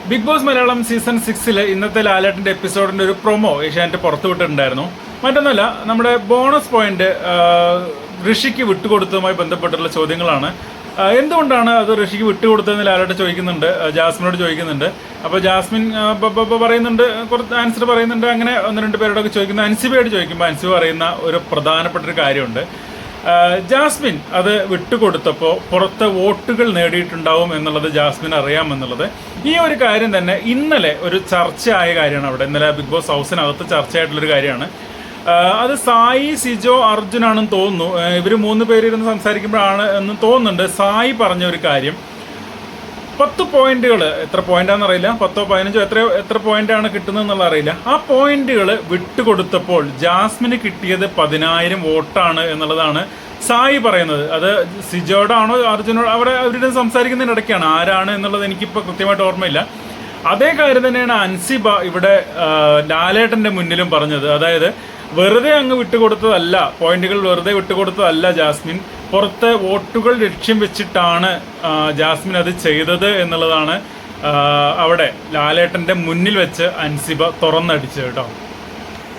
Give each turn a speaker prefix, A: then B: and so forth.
A: Big boss Malayalam season 6 ഇന്നത്തെ ലാലേട്ടൻ്റെ എപ്പിസോഡിൻ്റെ ഒരു പ്രൊമോ ഏഷ്യാനെറ്റ് പുറത്തു വിട്ടിട്ടുണ്ടായിരുന്നു. മറ്റൊന്നല്ല, നമ്മുടെ ബോണസ് പോയിന്റ് ഋഷിക്ക് വിട്ടുകൊടുത്തതുമായി ബന്ധപ്പെട്ടുള്ള ചോദ്യങ്ങളാണ്. എന്തുകൊണ്ടാണ് അത് ഋഷിക്ക് വിട്ടുകൊടുത്തതെന്ന് ലാലേട്ടൻ ചോദിക്കുന്നുണ്ട്, ജാസ്മിനോട് ചോദിക്കുന്നുണ്ട്. അപ്പോൾ ജാസ്മിൻ പറയുന്നുണ്ട്, കുറച്ച് ആൻസർ പറയുന്നുണ്ട്. അങ്ങനെ ഒന്ന് രണ്ട് പേരോടൊക്കെ ചോദിക്കുന്നത് അൻസിബയോട് ചോദിക്കുമ്പോൾ അൻസിബ പറയുന്ന ഒരു പ്രധാനപ്പെട്ട ഒരു കാര്യമുണ്ട്. ജാസ്മിൻ അത് വിട്ടുകൊടുത്തപ്പോൾ പുറത്ത് വോട്ടുകൾ നേടിയിട്ടുണ്ടാവും എന്നുള്ളത് ജാസ്മിൻ അറിയാമെന്നുള്ളത്. ഈ ഒരു കാര്യം തന്നെ ഇന്നലെ ഒരു ചർച്ചയായ കാര്യമാണ്. അവിടെ ഇന്നലെ ബിഗ് ബോസ് ഹൗസിനകത്ത് ചർച്ചയായിട്ടുള്ളൊരു കാര്യമാണ്. അത് സായി, സിജോ, അർജുനാണെന്ന് തോന്നുന്നു. ഇവർ 3 പേരിരുന്ന് സംസാരിക്കുമ്പോഴാണ് എന്ന് തോന്നുന്നുണ്ട്. സായി പറഞ്ഞ ഒരു കാര്യം, 10 പോയിന്റുകൾ, എത്ര പോയിന്റാണെന്ന് അറിയില്ല, 10ഓ 15ഓ എത്ര പോയിന്റാണ് കിട്ടുന്നതെന്നുള്ള അറിയില്ല. ആ പോയിന്റുകൾ വിട്ടുകൊടുത്തപ്പോൾ ജാസ്മിന് കിട്ടിയത് 10,000 വോട്ടാണ് എന്നുള്ളതാണ് സായി പറയുന്നത്. അത് സിജോടാണോ അർജുനോട് അവരുടെ സംസാരിക്കുന്നതിനിടയ്ക്കാണ്. ആരാണ് എന്നുള്ളത് എനിക്കിപ്പോൾ കൃത്യമായിട്ട് ഓർമ്മയില്ല. അതേ കാര്യം തന്നെയാണ് അൻസിബ ഇവിടെ ലാലേട്ടൻ്റെ മുന്നിലും പറഞ്ഞത്. അതായത് വെറുതെ അങ്ങ് വിട്ടുകൊടുത്തതല്ല, പോയിന്റുകൾ വെറുതെ വിട്ടുകൊടുത്തതല്ല ജാസ്മിൻ, പുറത്തെ വോട്ടുകൾ ലക്ഷ്യം വെച്ചിട്ടാണ് ജാസ്മിൻ അത് ചെയ്തത് എന്നുള്ളതാണ് അവിടെ ലാലേട്ടൻ്റെ മുന്നിൽ വെച്ച് അൻസിബ തുറന്നടിച്ചത് കേട്ടോ.